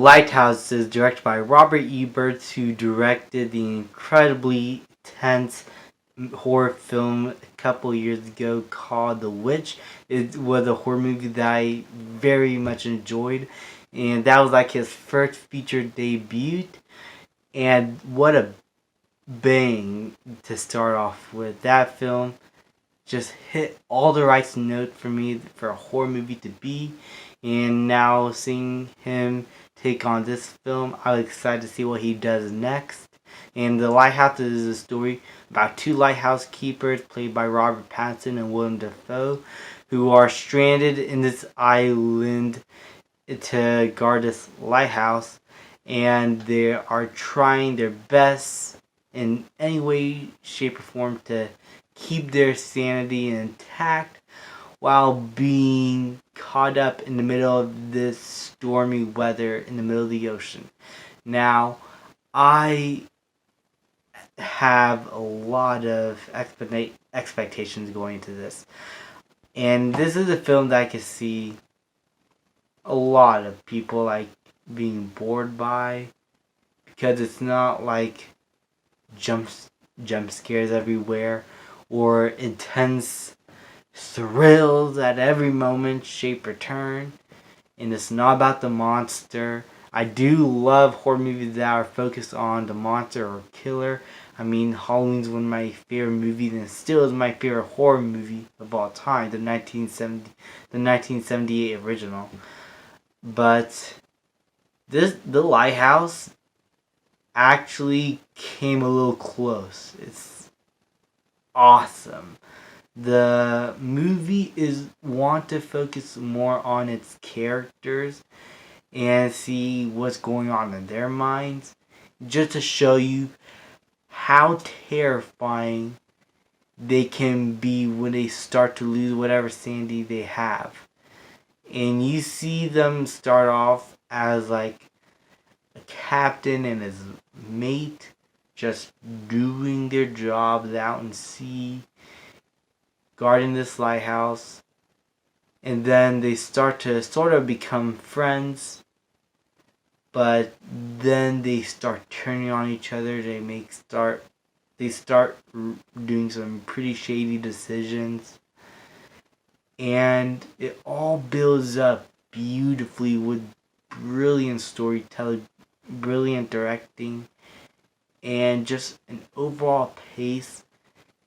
Lighthouse is directed by Robert Ebert, who directed the incredibly tense horror film a couple years ago called The Witch. It was a horror movie that I very much enjoyed, and that was like his first feature debut. And what a bang to start off with. That film just hit all the right notes for me for a horror movie to be. And now seeing him take on this film, I'm excited to see what he does next. And The Lighthouse is a story about two lighthouse keepers played by Robert Pattinson and Willem Dafoe, who are stranded in this island to guard this lighthouse, and they are trying their best in any way, shape, or form to keep their sanity intact while being caught up in the middle of this stormy weather in the middle of the ocean. Now, I have a lot of expectations going into this. And this is a film that I can see a lot of people like being bored by, because it's not like jump scares everywhere or intense thrills at every moment, shape, or turn. And it's not about the monster. I do love horror movies that are focused on the monster or killer. I mean, Halloween's one of my favorite movies, and it still is my favorite horror movie of all time, the 1978 original. But The Lighthouse actually came a little close. It's awesome. The movie want to focus more on its characters and see what's going on in their minds, just to show you how terrifying they can be when they start to lose whatever sanity they have. And you see them start off as like a captain and his mate just doing their jobs out in sea, guarding this lighthouse. And then they start to sort of become friends, but then they start turning on each other. They start doing some pretty shady decisions, and it all builds up beautifully with brilliant storytelling, brilliant directing, and just an overall pace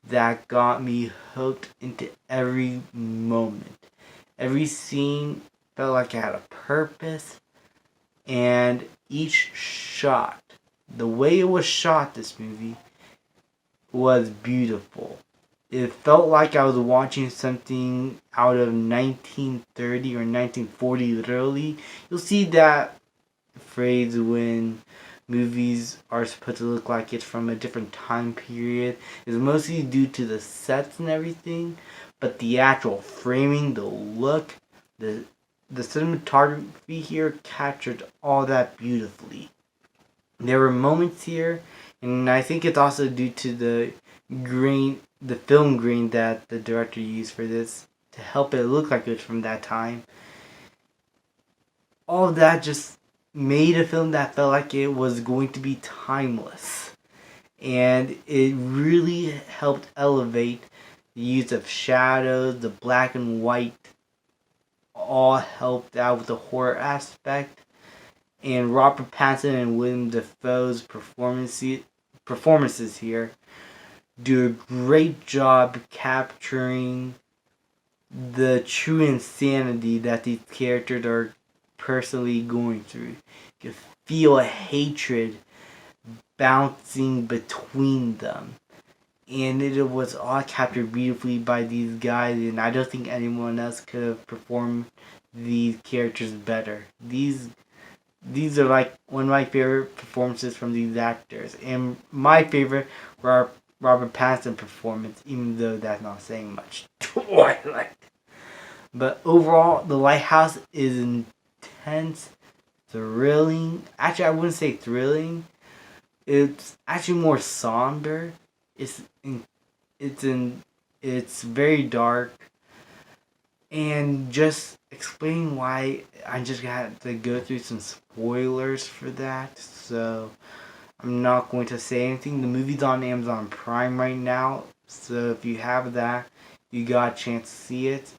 that got me hooked into every moment. Every scene felt like it had a purpose, and each shot, the way it was shot, this movie, was beautiful. It felt like I was watching something out of 1930 or 1940, literally. You'll see that phrase when movies are supposed to look like it's from a different time period. It's mostly due to the sets and everything, but the actual framing, the look, the cinematography here captured all that beautifully. There were moments here, and I think it's also due to the film grain that the director used for this to help it look like it was from that time. All of that just made a film that felt like it was going to be timeless. And it really helped elevate the use of shadows, the black and white, all helped out with the horror aspect. And Robert Pattinson and Willem Dafoe's performances here do a great job capturing the true insanity that these characters are personally going through. You can feel a hatred bouncing between them. And it was all captured beautifully by these guys, and I don't think anyone else could have performed these characters better. These are like one of my favorite performances from these actors, and my favorite were Robert Pattinson performance, even though that's not saying much. Twilight. But overall, The Lighthouse is intense, thrilling. Actually, I wouldn't say thrilling. It's actually more somber. It's very dark, and just explaining why I just had to go through some spoilers for that, so I'm not going to say anything. The movie's on Amazon Prime right now, so if you have that, you got a chance to see it.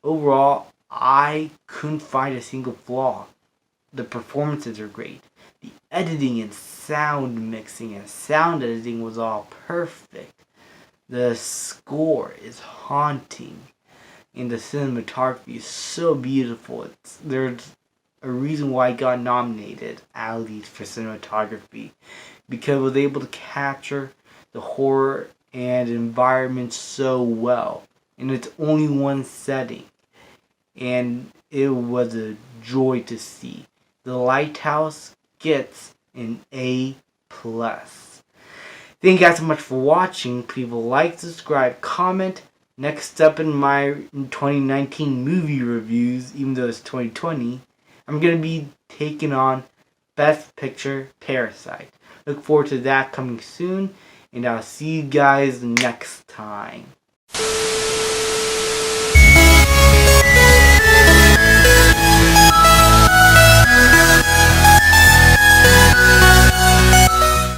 Overall, I couldn't find a single flaw. The performances are great. The editing and sound mixing and sound editing was all perfect. The score is haunting. And the cinematography is so beautiful. There's a reason why it got nominated, at least, for cinematography. Because it was able to capture the horror and environment so well. And it's only one setting. And it was a joy to see. The Lighthouse gets an A+. Thank you guys so much for watching. Please like, subscribe, comment. Next up in my 2019 movie reviews, even though it's 2020, I'm going to be taking on Best Picture Parasite. Look forward to that coming soon, and I'll see you guys next time.